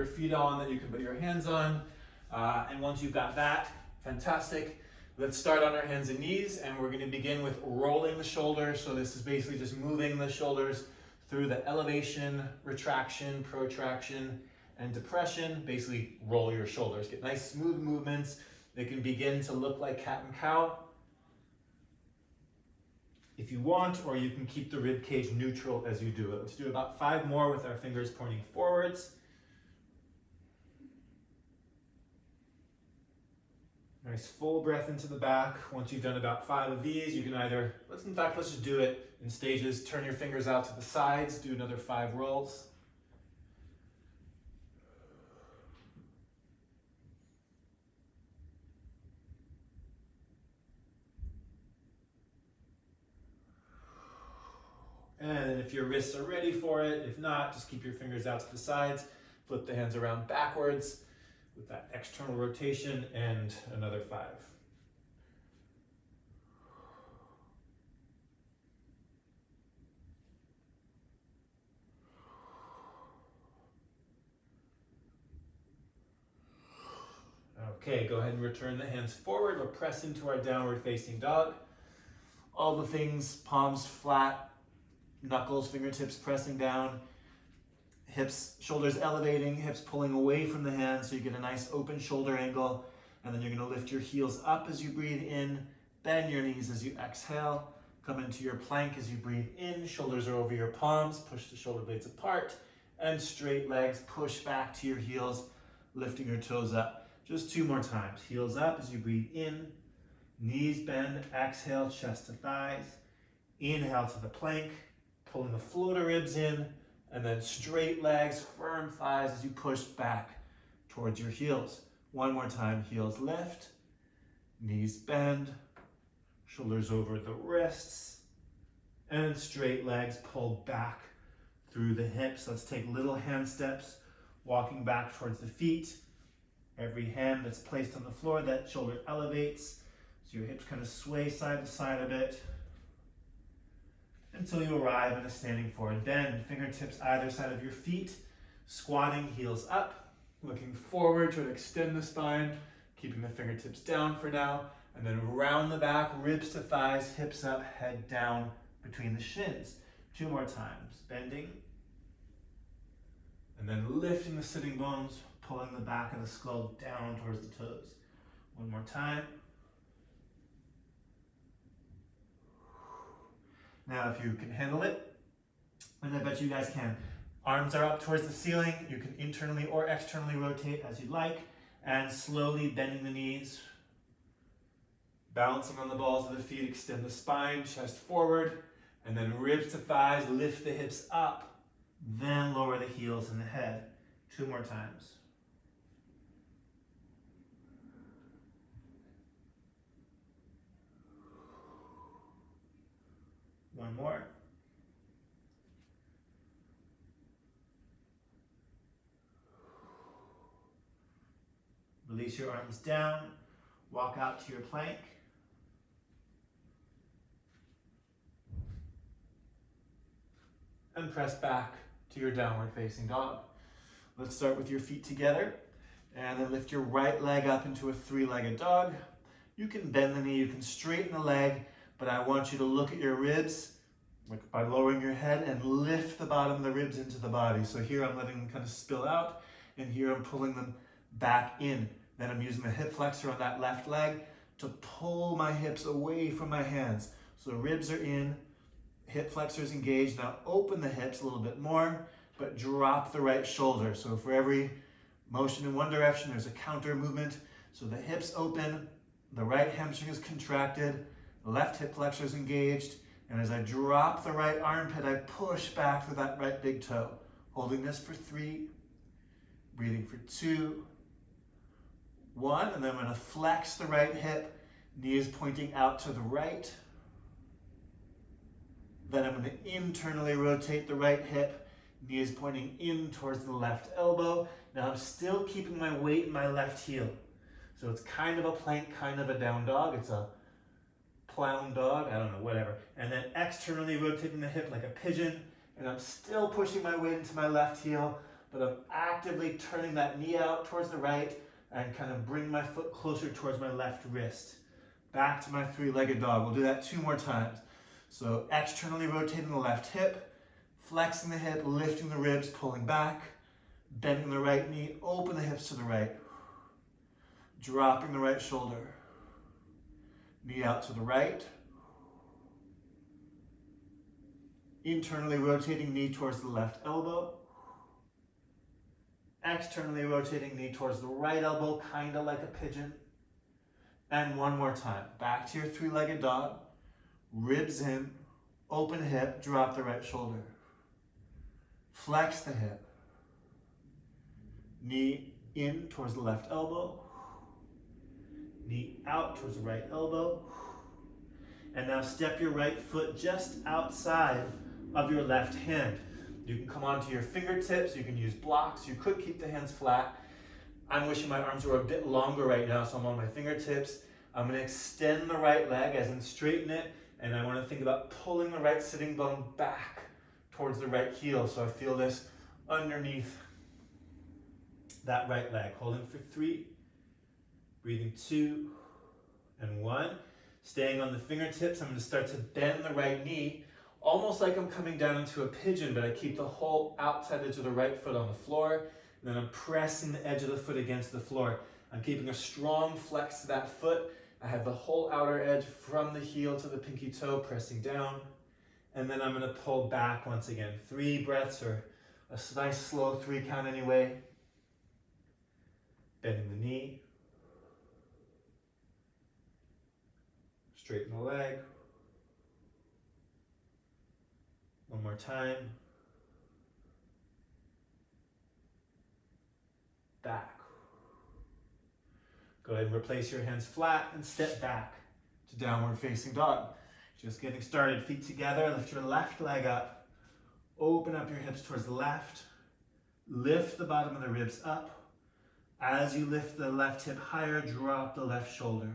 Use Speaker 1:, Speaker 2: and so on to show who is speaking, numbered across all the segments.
Speaker 1: your feet on that you can put your hands on. And once you've got that, fantastic. Let's start on our hands and knees, and we're going to begin with rolling the shoulders. So this is basically just moving the shoulders through the elevation, retraction, protraction, and depression. Basically roll your shoulders. Get nice smooth movements. They can begin to look like cat and cow if you want, or you can keep the rib cage neutral as you do it. Let's do about 5 more with our fingers pointing forwards. Nice full breath into the back. Once you've done about 5 of these, you can either, let's just do it in stages. Turn your fingers out to the sides, do another 5 rolls. And if your wrists are ready for it, if not, just keep your fingers out to the sides. Flip the hands around backwards with that external rotation, and another 5. Okay, go ahead and return the hands forward. We'll press into our downward facing dog. All the things, palms flat, knuckles, fingertips pressing down, hips, shoulders elevating, hips pulling away from the hands so you get a nice open shoulder angle. And then you're going to lift your heels up as you breathe in, bend your knees as you exhale, come into your plank as you breathe in, shoulders are over your palms, push the shoulder blades apart, and straight legs, push back to your heels, lifting your toes up. Just 2 more times. Heels up as you breathe in, knees bend, exhale, chest to thighs, inhale to the plank, pulling the floater ribs in, and then straight legs, firm thighs as you push back towards your heels. 1 more time, heels lift, knees bend, shoulders over the wrists, and straight legs pull back through the hips. Let's take little hand steps, walking back towards the feet. Every hand that's placed on the floor, that shoulder elevates, so your hips kind of sway side to side a bit, until you arrive in a standing forward bend. Fingertips either side of your feet, squatting, heels up, looking forward to extend the spine, keeping the fingertips down for now, and then round the back, ribs to thighs, hips up, head down between the shins. 2 more times, bending, and then lifting the sitting bones, pulling the back of the skull down towards the toes. 1 more time. Now, if you can handle it, and I bet you guys can, arms are up towards the ceiling. You can internally or externally rotate as you like, and slowly bending the knees, balancing on the balls of the feet, extend the spine, chest forward, and then ribs to thighs, lift the hips up, then lower the heels and the head. 2 more times. One more. Release your arms down, walk out to your plank. And press back to your downward facing dog. Let's start with your feet together, and then lift your right leg up into a 3-legged dog. You can bend the knee, you can straighten the leg, but I want you to look at your ribs by lowering your head and lift the bottom of the ribs into the body. So here I'm letting them kind of spill out, and here I'm pulling them back in. Then I'm using the hip flexor on that left leg to pull my hips away from my hands. So ribs are in, hip flexors engaged. Now open the hips a little bit more, but drop the right shoulder. So for every motion in one direction, there's a counter movement. So the hips open, the right hamstring is contracted, the left hip flexor is engaged, and as I drop the right armpit, I push back through that right big toe. Holding this for 3, breathing for 2, 1, and then I'm gonna flex the right hip, knees pointing out to the right. Then I'm gonna internally rotate the right hip, knees pointing in towards the left elbow. Now I'm still keeping my weight in my left heel. So it's kind of a plank, kind of a down dog. It's a clown dog, I don't know, whatever. And then externally rotating the hip like a pigeon, and I'm still pushing my weight into my left heel, but I'm actively turning that knee out towards the right and kind of bring my foot closer towards my left wrist. Back to my three-legged dog. We'll do that 2 more times. So externally rotating the left hip, flexing the hip, lifting the ribs, pulling back, bending the right knee, open the hips to the right, dropping the right shoulder, knee out to the right, internally rotating knee towards the left elbow, externally rotating knee towards the right elbow, kind of like a pigeon. And 1 more time. Back to your three-legged dog. Ribs in, open hip, drop the right shoulder. Flex the hip. Knee in towards the left elbow. Knee out towards the right elbow. And now step your right foot just outside of your left hand. You can come onto your fingertips, you can use blocks, you could keep the hands flat. I'm wishing my arms were a bit longer right now, so I'm on my fingertips. I'm going to extend the right leg, as in straighten it, and I want to think about pulling the right sitting bone back towards the right heel. So I feel this underneath that right leg. Holding for 3, breathing 2 and 1. Staying on the fingertips, I'm going to start to bend the right knee, almost like I'm coming down into a pigeon, but I keep the whole outside edge of the right foot on the floor. And then I'm pressing the edge of the foot against the floor. I'm keeping a strong flex to that foot. I have the whole outer edge from the heel to the pinky toe pressing down. And then I'm going to pull back once again. 3 breaths, or a nice slow 3 count anyway. Bending the knee. Straighten the leg. 1 more time. Back. Go ahead and replace your hands flat and step back to downward facing dog. Just getting started. Feet together. Lift your left leg up. Open up your hips towards the left. Lift the bottom of the ribs up. As you lift the left hip higher, drop the left shoulder.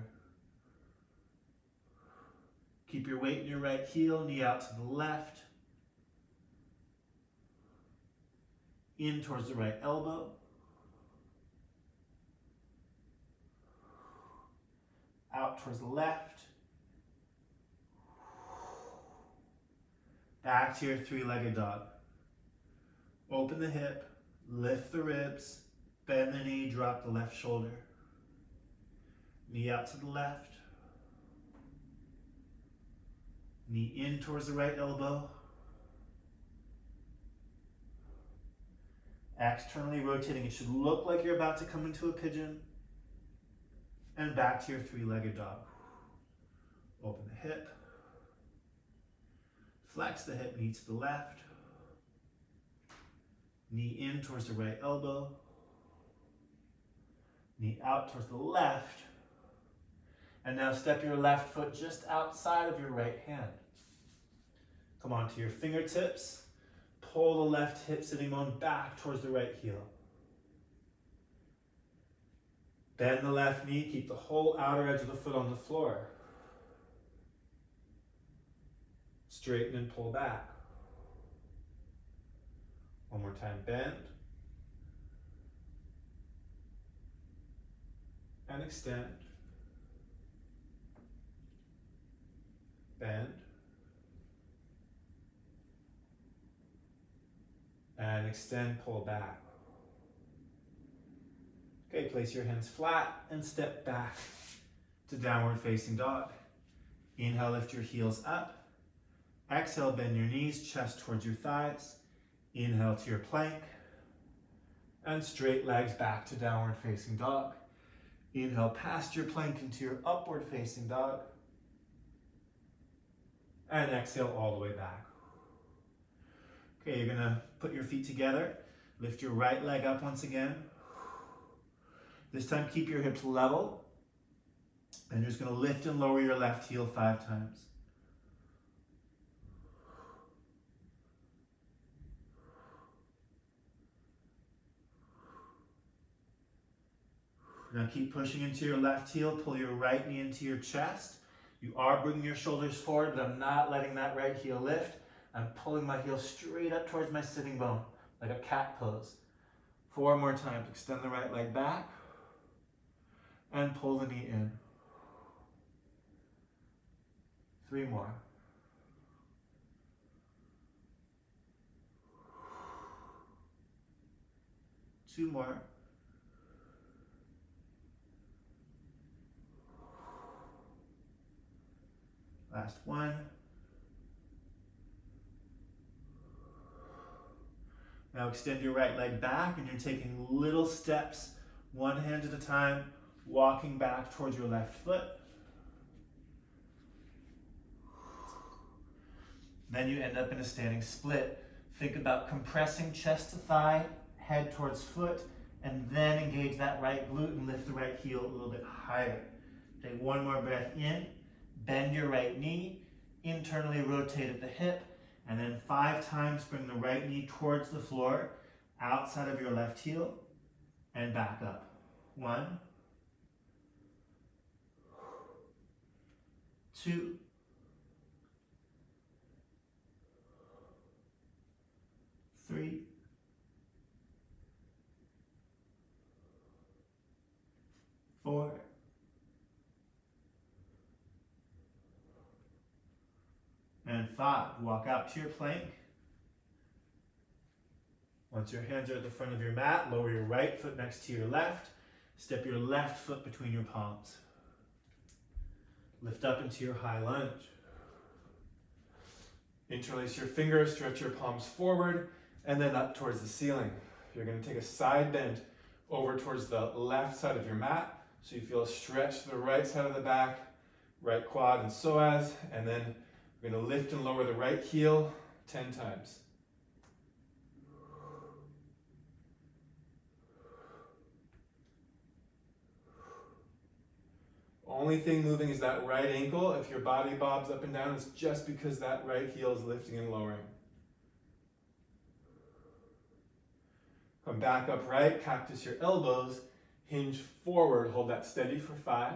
Speaker 1: Keep your weight in your right heel, knee out to the left. In towards the right elbow. Out towards the left. Back to your 3-legged dog. Open the hip, lift the ribs, bend the knee, drop the left shoulder. Knee out to the left. Knee in towards the right elbow. Externally rotating. It should look like you're about to come into a pigeon. And back to your 3-legged dog. Open the hip. Flex the hip, knee to the left. Knee in towards the right elbow. Knee out towards the left. And now step your left foot just outside of your right hand. Come onto your fingertips. Pull the left hip sitting bone back towards the right heel. Bend the left knee, keep the whole outer edge of the foot on the floor. Straighten and pull back. 1 more time, bend. And extend. Bend. And extend, pull back. Okay, place your hands flat and step back to downward facing dog. Inhale, lift your heels up. Exhale, bend your knees, chest towards your thighs. Inhale to your plank. And straight legs back to downward facing dog. Inhale past your plank into your upward facing dog. And exhale all the way back. Okay, you're gonna put your feet together. Lift your right leg up once again. This time keep your hips level. And you're just gonna lift and lower your left heel 5 times. Now keep pushing into your left heel, pull your right knee into your chest. You are bringing your shoulders forward, but I'm not letting that right heel lift. I'm pulling my heel straight up towards my sitting bone, like a cat pose. 4 more times. Extend the right leg back and pull the knee in. 3 more. Two more. Last one. Now extend your right leg back and you're taking little steps, one hand at a time, walking back towards your left foot. Then you end up in a standing split. Think about compressing chest to thigh, head towards foot, and then engage that right glute and lift the right heel a little bit higher. Take one more breath in, bend your right knee, internally rotate at the hip, and then 5 times bring the right knee towards the floor, outside of your left heel, and back up. 1, 2, 3, 4, and 5. Walk out to your plank. Once your hands are at the front of your mat, lower your right foot next to your left. Step your left foot between your palms. Lift up into your high lunge. Interlace your fingers, stretch your palms forward, and then up towards the ceiling. You're going to take a side bend over towards the left side of your mat, so you feel a stretch to the right side of the back, right quad and psoas, and then we're going to lift and lower the right heel 10 times. Only thing moving is that right ankle. If your body bobs up and down, it's just because that right heel is lifting and lowering. Come back upright, cactus your elbows, hinge forward, hold that steady for 5.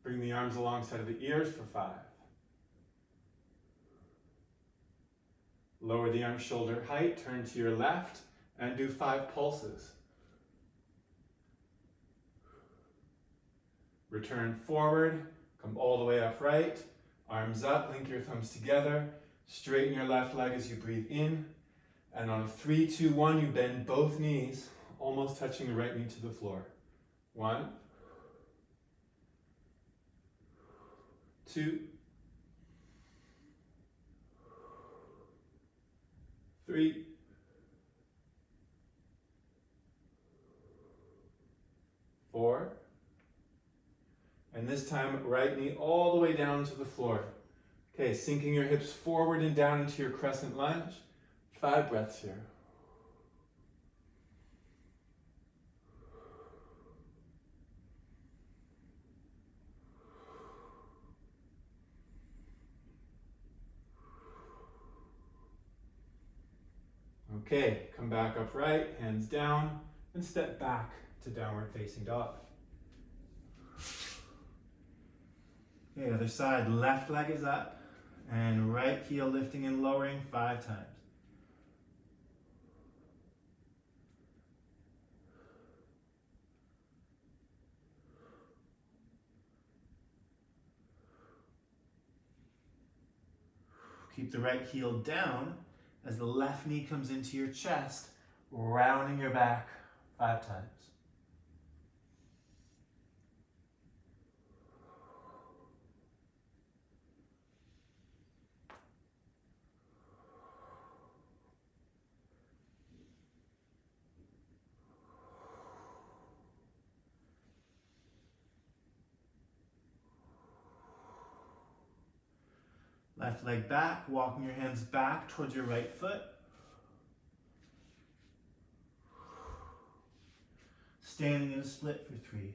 Speaker 1: Bring the arms alongside of the ears for 5. Lower the arms shoulder height, turn to your left, and do 5 pulses. Return forward, come all the way upright, arms up, link your thumbs together, straighten your left leg as you breathe in, and on a 3, 2, 1, you bend both knees, almost touching the right knee to the floor. 1, 2, 3, 4, and this time right knee all the way down to the floor. Okay, sinking your hips forward and down into your crescent lunge. 5 breaths here. Okay, come back upright, hands down, and step back to downward facing dog. Okay, other side, left leg is up, and right heel lifting and lowering 5 times. Keep the right heel down as the left knee comes into your chest, rounding your back 5 times. Left leg back, walking your hands back towards your right foot. Standing in a split for 3.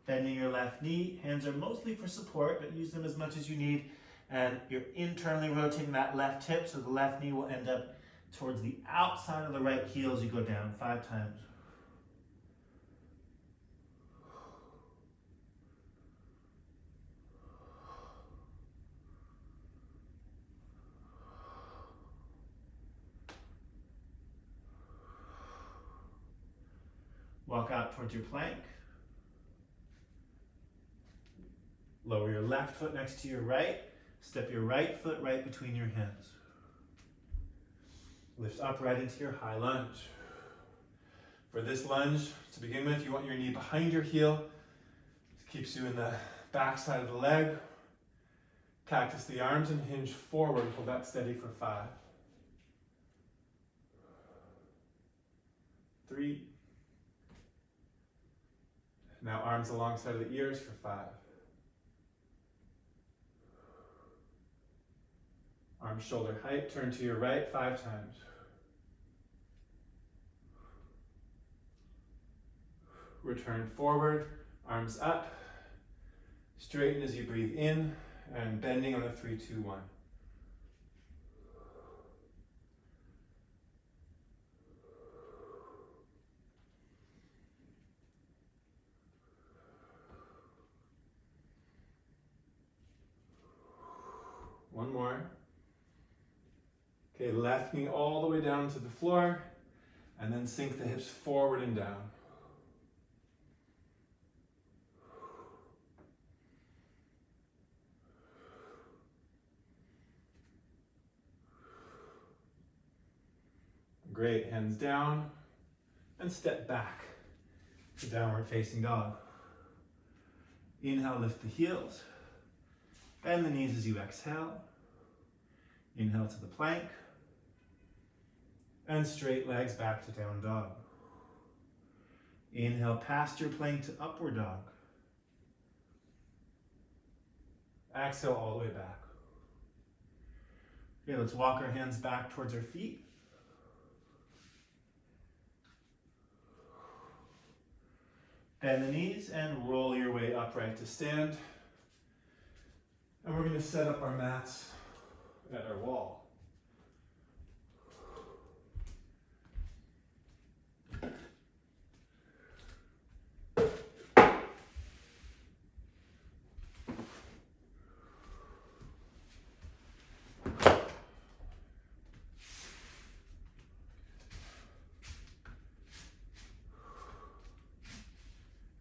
Speaker 1: Bending your left knee, hands are mostly for support, but use them as much as you need. And you're internally rotating that left hip, so the left knee will end up towards the outside of the right heel as you go down 5 times. Walk out towards your plank. Lower your left foot next to your right. Step your right foot right between your hands. Lift upright into your high lunge. For this lunge, to begin with, you want your knee behind your heel. It keeps you in the back side of the leg. Cactus the arms and hinge forward. Hold that steady for 5. 3. Now arms alongside of the ears for 5. Arms shoulder height, turn to your right 5 times. Return forward, arms up. Straighten as you breathe in and bending on a 3, 2, 1. One more. Okay, left knee all the way down to the floor, and then sink the hips forward and down. Great, hands down, and step back to downward facing dog. Inhale, lift the heels. Bend the knees as you exhale. Inhale to the plank. And straight legs back to down dog. Inhale past your plank to upward dog. Exhale all the way back. Okay, let's walk our hands back towards our feet. Bend the knees and roll your way upright to stand. And we're going to set up our mats at our wall.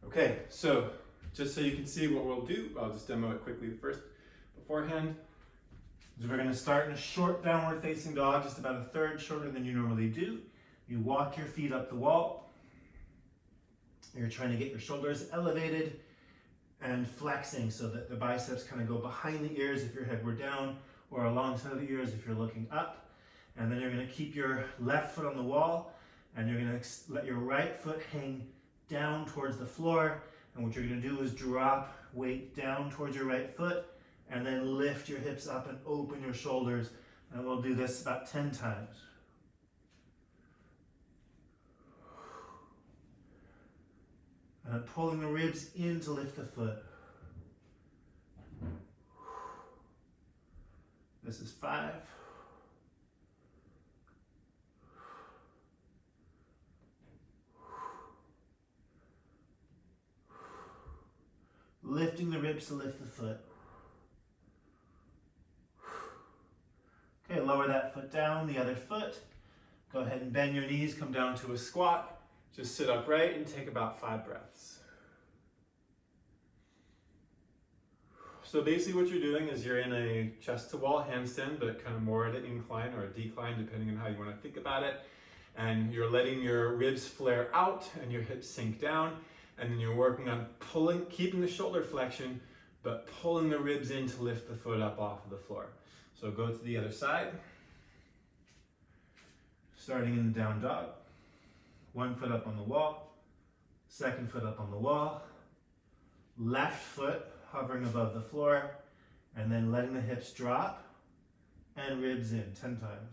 Speaker 1: Okay, so just so you can see what we'll do, I'll just demo it quickly first beforehand. So we're going to start in a short downward facing dog, just about a third shorter than you normally do. You walk your feet up the wall. You're trying to get your shoulders elevated and flexing so that the biceps kind of go behind the ears if your head were down, or alongside the ears if you're looking up. And then you're going to keep your left foot on the wall, and you're going to let your right foot hang down towards the floor. And what you're going to do is drop weight down towards your right foot, and then lift your hips up and open your shoulders. And we'll do this about 10 times. And pulling the ribs in to lift the foot. This is 5. Lifting the ribs to lift the foot. Okay, lower that foot down, the other foot. Go ahead and bend your knees, come down to a squat. Just sit upright and take about 5 breaths. So basically what you're doing is you're in a chest to wall handstand, but kind of more at an incline or a decline, depending on how you want to think about it. And you're letting your ribs flare out and your hips sink down. And then you're working on pulling, keeping the shoulder flexion, but pulling the ribs in to lift the foot up off of the floor. So go to the other side. Starting in the down dog. One foot up on the wall. Second foot up on the wall. Left foot hovering above the floor. And then letting the hips drop and ribs in 10 times.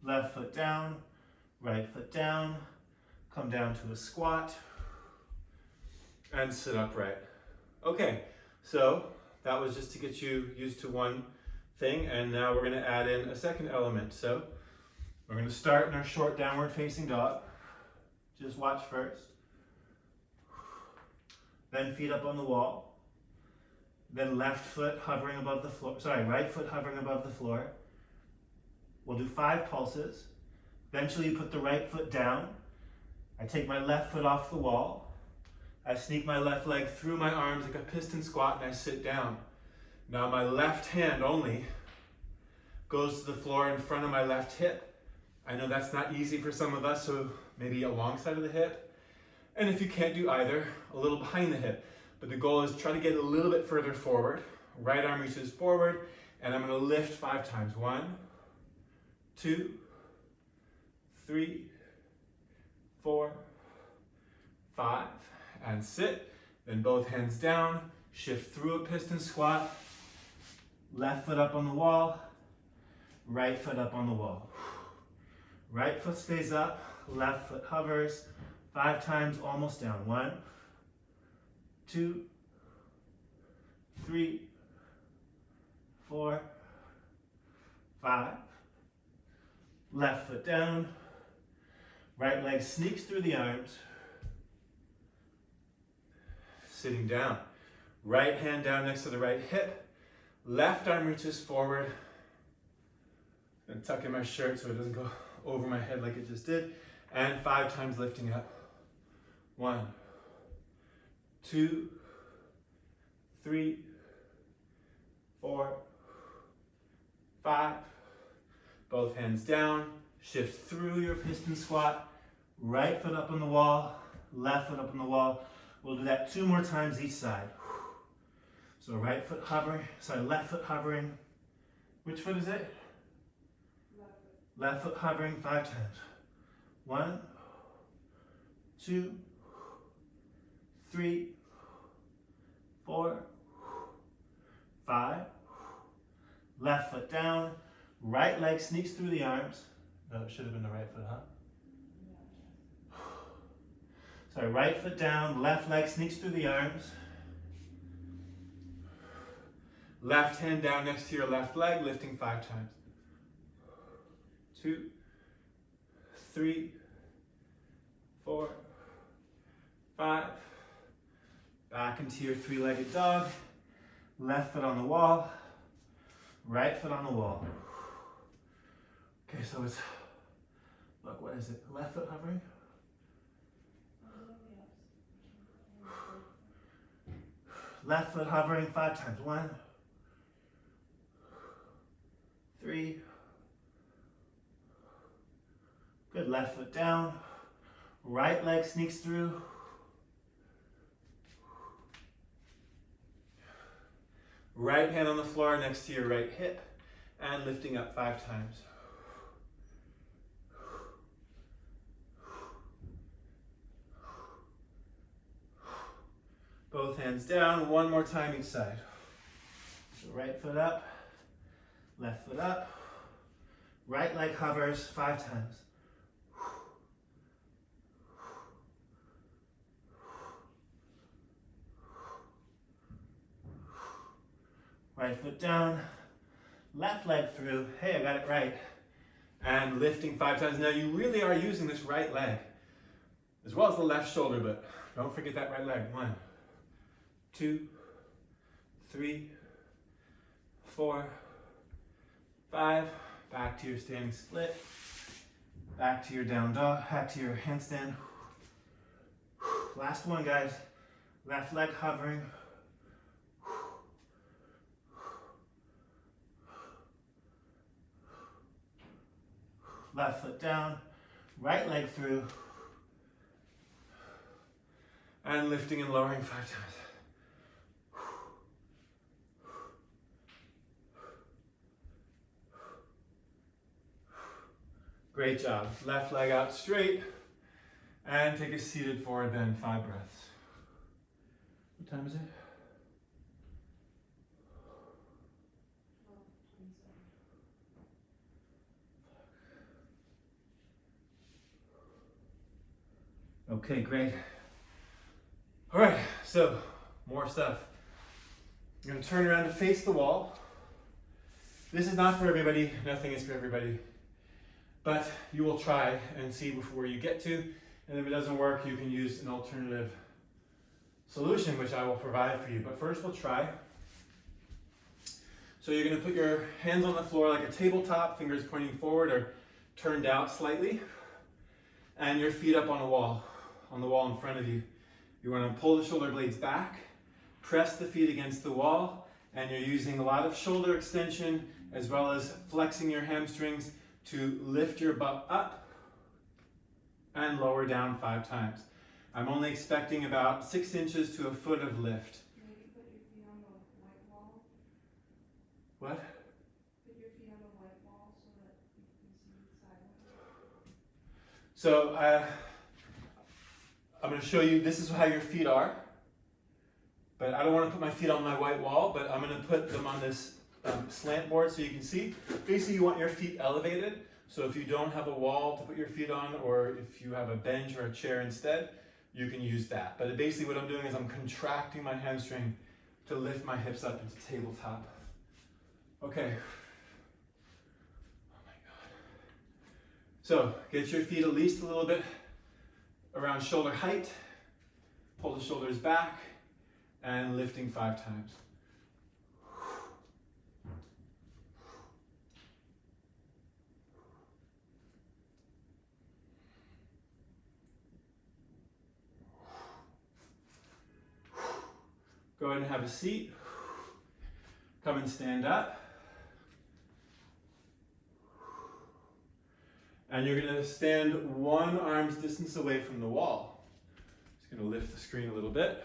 Speaker 1: Left foot down, right foot down, come down to a squat, and sit upright. Okay, so that was just to get you used to one thing, and now we're gonna add in a second element. So we're gonna start in our short downward facing dog. Just watch first. Then feet up on the wall. Then left foot hovering above the floor, right foot hovering above the floor. We'll do 5 pulses. Eventually you put the right foot down. I take my left foot off the wall. I sneak my left leg through my arms like a piston squat and I sit down. Now my left hand only goes to the floor in front of my left hip. I know that's not easy for some of us, so maybe alongside of the hip. And if you can't do either, a little behind the hip. But the goal is try to get a little bit further forward. Right arm reaches forward, and I'm gonna lift 5 times. 1, 2, 3, 4, 5, and sit. Then both hands down, shift through a piston squat, left foot up on the wall, right foot up on the wall. Right foot stays up, left foot hovers, 5 times, almost down. 1, 2, 3, 4, 5. Left foot down, right leg sneaks through the arms, sitting down. Right hand down next to the right hip, left arm reaches forward. I'm gonna tuck in my shirt so it doesn't go over my head like it just did. And 5 times lifting up. 1, 2, 3, 4, 5. Both hands down, shift through your piston squat, right foot up on the wall, left foot up on the wall. We'll do that 2 more times each side. So right foot hovering, left foot hovering. Which foot is it? Left foot hovering 5 times. 1, 2, 3, 4, 5. Left foot down, right leg sneaks through the arms. No, it should have been the right foot, huh? Sorry, right foot down, left leg sneaks through the arms. Left hand down next to your left leg, lifting 5 times. 2, 3, 4, 5. Back into your 3-legged dog. Left foot on the wall, right foot on the wall. Okay, so it's, look, what is it? Left foot hovering? Left foot hovering 5 times. 1, 3. Good, left foot down. Right leg sneaks through. Right hand on the floor next to your right hip and lifting up 5 times. Both hands down, 1 more time each side. So right foot up, left foot up, right leg hovers 5 times. Right foot down, left leg through. Hey, I got it right. And lifting 5 times. Now you really are using this right leg, as well as the left shoulder, but don't forget that right leg. 1, 2, 3, 4, 5. Back to your standing split. Back to your down dog, back to your handstand. Last one, guys. Left leg hovering. Left foot down, right leg through, and lifting and lowering 5 times. Great job. Left leg out straight, and take a seated forward bend, 5 breaths. What time is it? Okay, great. All right, so more stuff. You're gonna turn around to face the wall. This is not for everybody, nothing is for everybody. But you will try and see before you get to, and if it doesn't work, you can use an alternative solution, which I will provide for you. But first we'll try. So you're gonna put your hands on the floor like a tabletop, fingers pointing forward or turned out slightly, and your feet up on the wall in front of you. You wanna pull the shoulder blades back, press the feet against the wall, and you're using a lot of shoulder extension as well as flexing your hamstrings to lift your butt up and lower down 5 times. I'm only expecting about 6 inches to a foot of lift.
Speaker 2: Maybe put your feet on the white wall.
Speaker 1: What?
Speaker 2: Put your feet on the white wall so that you can see sideways.
Speaker 1: So I'm going to show you, this is how your feet are. But I don't want to put my feet on my white wall, but I'm going to put them on this slant board so you can see. Basically you want your feet elevated. So if you don't have a wall to put your feet on, or if you have a bench or a chair instead, you can use that. But basically what I'm doing is I'm contracting my hamstring to lift my hips up into tabletop. Okay. Oh my God. So get your feet at least a little bit around shoulder height. Pull the shoulders back and lifting 5 times. Go ahead and have a seat. Come and stand up. And you're going to stand 1 arm's distance away from the wall. Just going to lift the screen a little bit.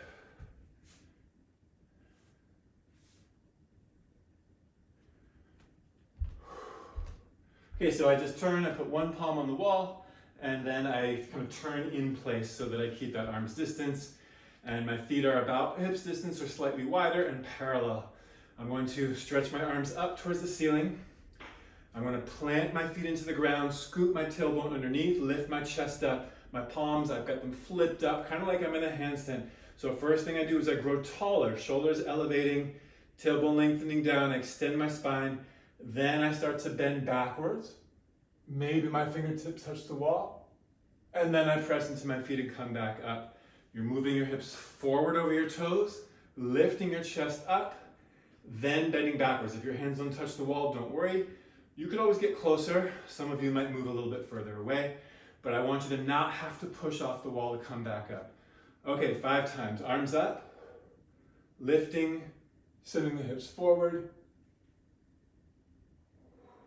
Speaker 1: Okay, so I just turn, I put 1 palm on the wall, and then I kind of turn in place so that I keep that arm's distance. And my feet are about hips distance or slightly wider and parallel. I'm going to stretch my arms up towards the ceiling. I'm going to plant my feet into the ground, scoop my tailbone underneath, lift my chest up. My palms, I've got them flipped up, kind of like I'm in a handstand. So first thing I do is I grow taller, shoulders elevating, tailbone lengthening down, I extend my spine. Then I start to bend backwards. Maybe my fingertips touch the wall. And then I press into my feet and come back up. You're moving your hips forward over your toes, lifting your chest up, then bending backwards. If your hands don't touch the wall, don't worry. You could always get closer. Some of you might move a little bit further away, but I want you to not have to push off the wall to come back up. Okay, 5 times. Arms up, lifting, sending the hips forward.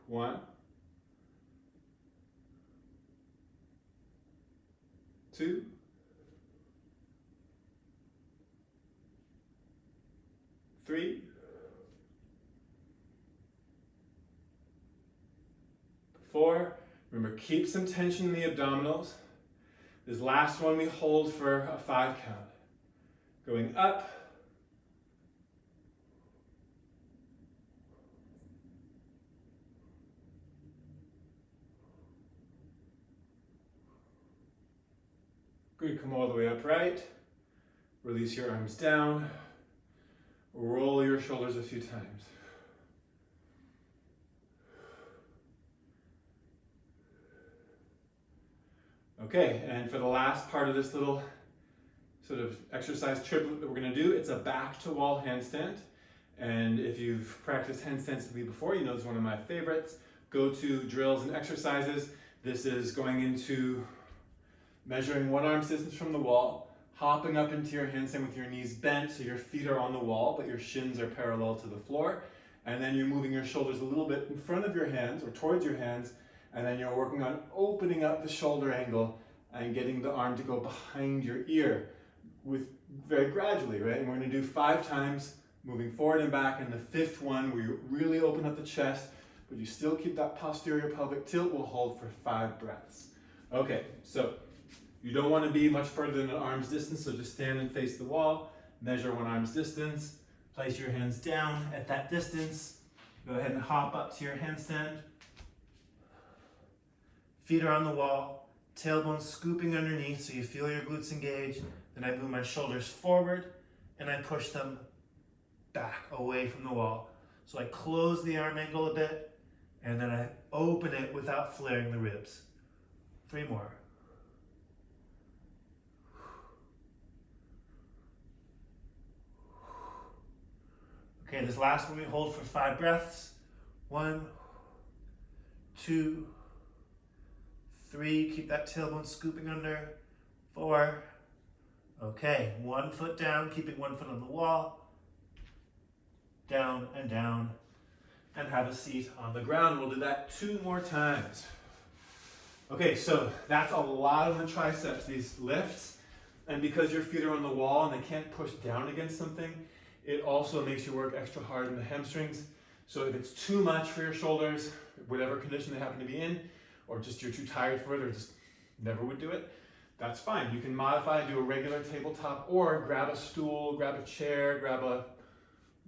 Speaker 1: 1, 2, 3, 4. Remember, keep some tension in the abdominals. This last one we hold for a 5 count. Going up. Good, come all the way upright. Release your arms down. Roll your shoulders a few times. Okay, and for the last part of this little sort of exercise triplet that we're going to do, it's a back to wall handstand. And if you've practiced handstands with me before, you know it's one of my favorites. Go-to drills and exercises. This is going into measuring 1 arm's distance from the wall, hopping up into your handstand with your knees bent so your feet are on the wall but your shins are parallel to the floor, and then you're moving your shoulders a little bit in front of your hands or towards your hands, and then you're working on opening up the shoulder angle and getting the arm to go behind your ear with very gradually, right? And we're going to do 5 times, moving forward and back, and the 5th one where you really open up the chest but you still keep that posterior pelvic tilt. We'll hold for 5 breaths. Okay, so you don't want to be much further than an arm's distance, so just stand and face the wall, measure 1 arm's distance, place your hands down at that distance, go ahead and hop up to your handstand. Feet are on the wall, tailbone scooping underneath so you feel your glutes engaged. Then I move my shoulders forward and I push them back away from the wall. So I close the arm angle a bit, and then I open it without flaring the ribs. 3 more. Okay, this last one we hold for 5 breaths. 1, 2, 3. Keep that tailbone scooping under. 4. Okay, 1 foot down, keeping 1 foot on the wall. Down and down. And have a seat on the ground. We'll do that 2 more times. Okay, so that's a lot of the triceps, these lifts. And because your feet are on the wall and they can't push down against something, it also makes you work extra hard in the hamstrings. So if it's too much for your shoulders, whatever condition they happen to be in, or just you're too tired for it or just never would do it, that's fine. You can modify and do a regular tabletop, or grab a stool, grab a chair, grab a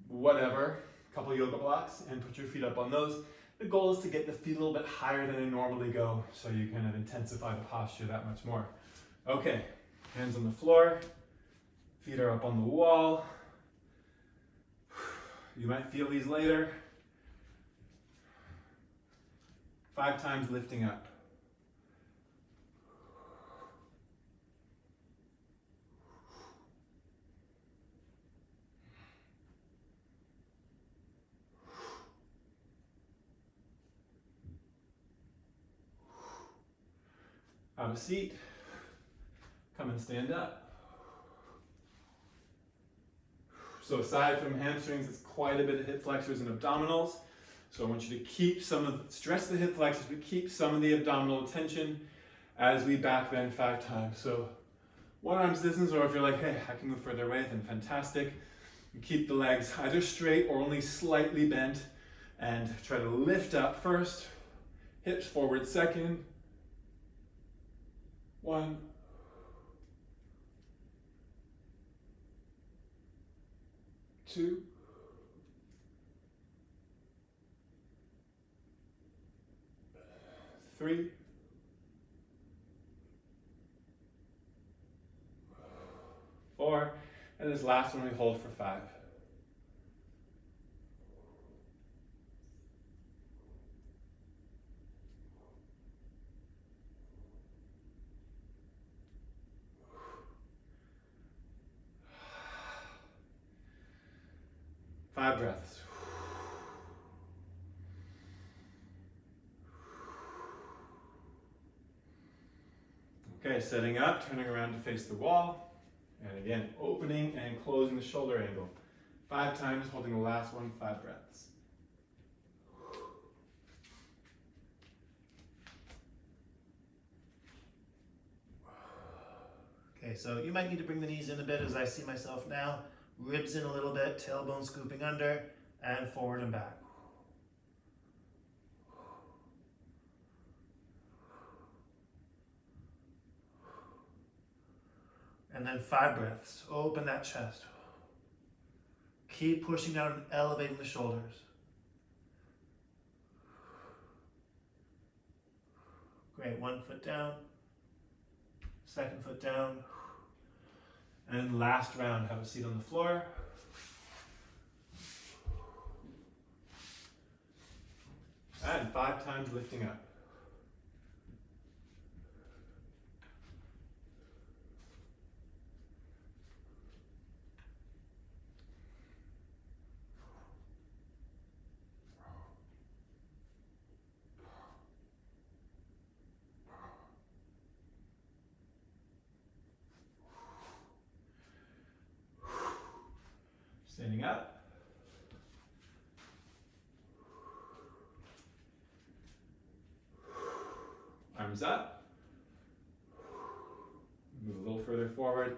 Speaker 1: whatever, couple yoga blocks, and put your feet up on those. The goal is to get the feet a little bit higher than they normally go, so you kind of intensify the posture that much more. Okay, hands on the floor, feet are up on the wall. You might feel these later. 5 times lifting up. Have a seat. Come and stand up. So aside from hamstrings, it's quite a bit of hip flexors and abdominals. So I want you to keep stretch the hip flexors, but keep some of the abdominal tension as we back bend 5 times. So 1 arm's distance, or if you're like, hey, I can move further away, then fantastic. You keep the legs either straight or only slightly bent, and try to lift up first, hips forward second. 1, 2, 3, 4, and this last one we hold for 5. Five breaths. Okay, setting up, turning around to face the wall. And again, opening and closing the shoulder angle. 5 times, holding the last one, 5 breaths. Okay, so you might need to bring the knees in a bit as I see myself now. Ribs in a little bit, tailbone scooping under, and forward and back. And then 5 breaths. Open that chest. Keep pushing down and elevating the shoulders. Great, 1 foot down, 2nd foot down. And last round, have a seat on the floor. And 5 times lifting up. Standing up. Arms up. Move a little further forward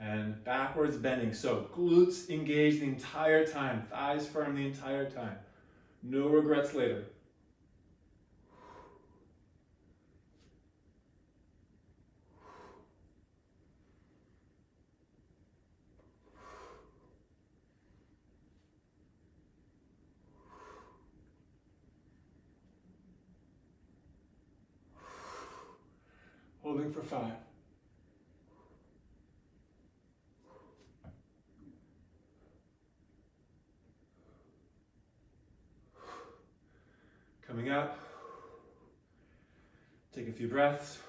Speaker 1: and backwards bending. So glutes engaged the entire time, thighs firm the entire time. No regrets later. Holding for 5.
Speaker 3: Coming up. Take a few breaths.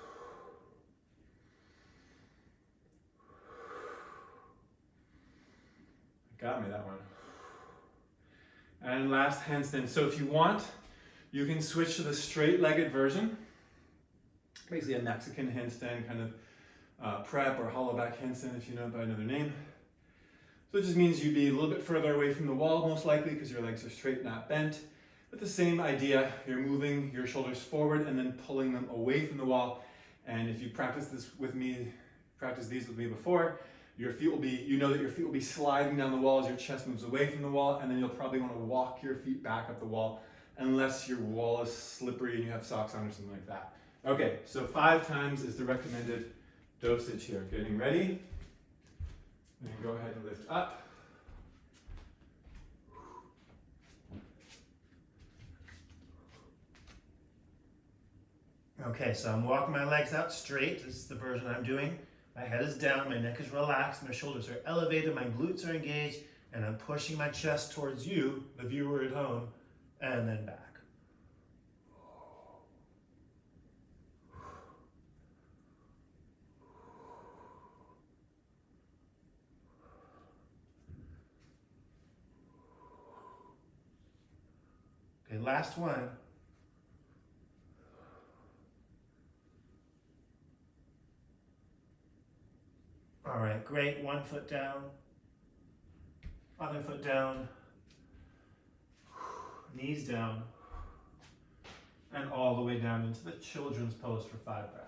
Speaker 3: Got me that one. And last handstand. So if you want, you can switch to the straight-legged version. Basically a Mexican handstand, kind of prep or hollow back handstand if you know it by another name. So it just means you'd be a little bit further away from the wall, most likely, because your legs are straight, not bent. But the same idea, you're moving your shoulders forward and then pulling them away from the wall. And if you practice these with me before, your feet will be, you know that your feet will be sliding down the wall as your chest moves away from the wall, and then you'll probably want to walk your feet back up the wall, unless your wall is slippery and you have socks on or something like that. Okay, so 5 times is the recommended dosage here. Getting ready. Then go ahead and lift up.
Speaker 1: Okay, so I'm walking my legs out straight. This is the version I'm doing. My head is down, my neck is relaxed, my shoulders are elevated, my glutes are engaged, and I'm pushing my chest towards you, the viewer at home, and then back. Okay, last one. All right, great. 1 foot down, other foot down, knees down, and all the way down into the children's pose for 5 breaths.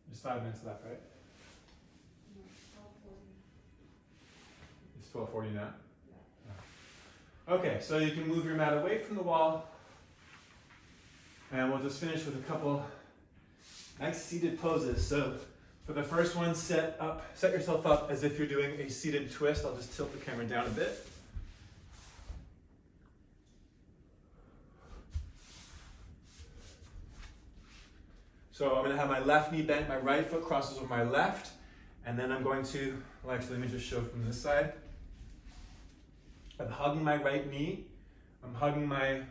Speaker 1: There's 5 minutes left, right?
Speaker 2: No, 12:40.
Speaker 3: It's 12:40 now.
Speaker 2: Yeah.
Speaker 3: Okay, so you can move your mat away from the wall, and we'll just finish with a couple nice seated poses. So for the first one, set yourself up as if you're doing a seated twist. I'll just tilt the camera down a bit. So I'm going to have my left knee bent, my right foot crosses over my left, and then I'm going to, well actually let me just show from this side. I'm hugging my right knee. I'm hugging my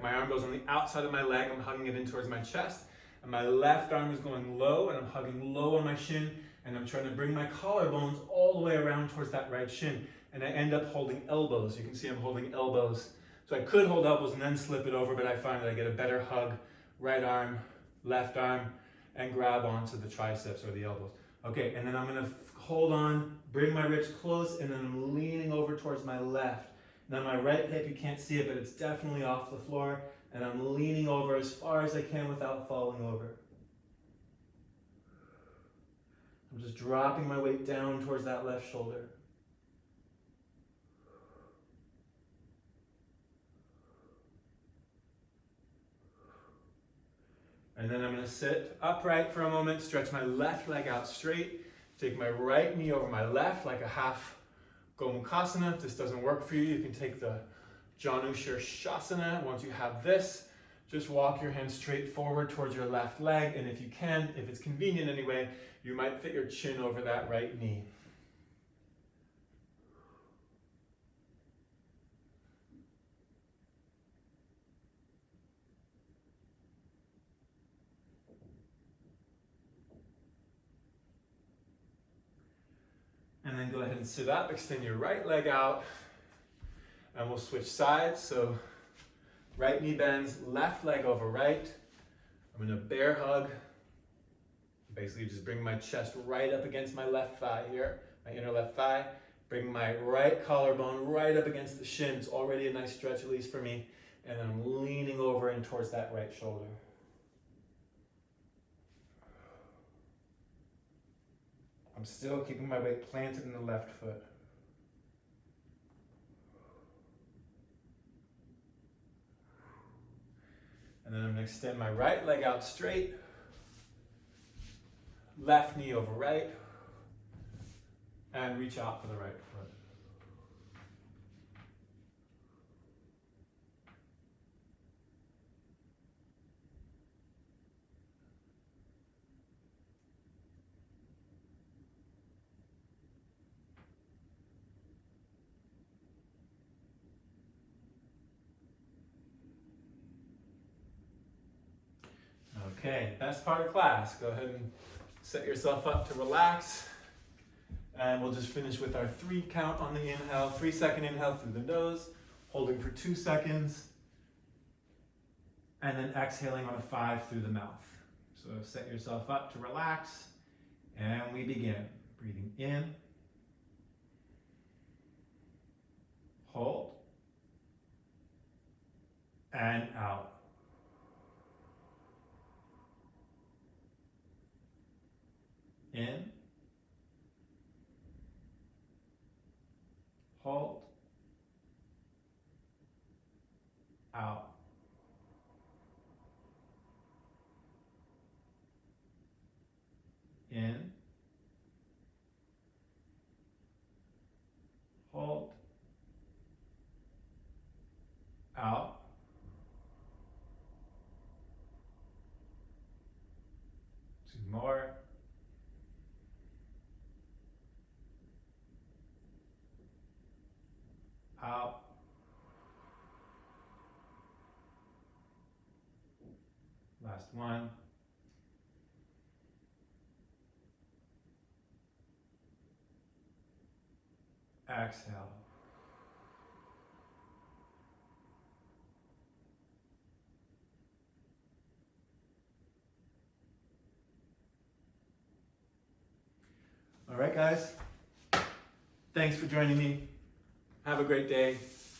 Speaker 3: arm goes on the outside of my leg. I'm hugging it in towards my chest. And my left arm is going low, and I'm hugging low on my shin. And I'm trying to bring my collarbones all the way around towards that right shin. And I end up holding elbows. You can see I'm holding elbows. So I could hold elbows and then slip it over, but I find that I get a better hug. Right arm, left arm, and grab onto the triceps or the elbows. Okay, and then I'm gonna hold on, bring my ribs close, and then I'm leaning over towards my left. Now my right hip, you can't see it, but it's definitely off the floor, and I'm leaning over as far as I can without falling over. I'm just dropping my weight down towards that left shoulder. And then I'm going to sit upright for a moment, stretch my left leg out straight, take my right knee over my left like a half Gomukhasana. If this doesn't work for you, you can take the Janu Shirshasana. Once you have this, just walk your hands straight forward towards your left leg, and if you can, if it's convenient anyway, you might fit your chin over that right knee. And then go ahead and sit up, extend your right leg out, and we'll switch sides. So right knee bends, left leg over right. I'm gonna bear hug. Basically just bring my chest right up against my left thigh here, my inner left thigh. Bring my right collarbone right up against the shin. It's already a nice stretch, at least for me. And then I'm leaning over in towards that right shoulder. I'm still keeping my weight planted in the left foot. And then I'm going to extend my right leg out straight. Left knee over right. And reach out for the right foot. Okay, best part of class. Go ahead and set yourself up to relax. And we'll just finish with our 3 count on the inhale. 3-second inhale through the nose, holding for 2 seconds. And then exhaling on a 5 through the mouth. So set yourself up to relax. And we begin. Breathing in. Hold. And out. In. Hold. Out. In. Hold. Out. Two more. Out. Last one. Exhale. All right, guys. Thanks for joining me. Have a great day.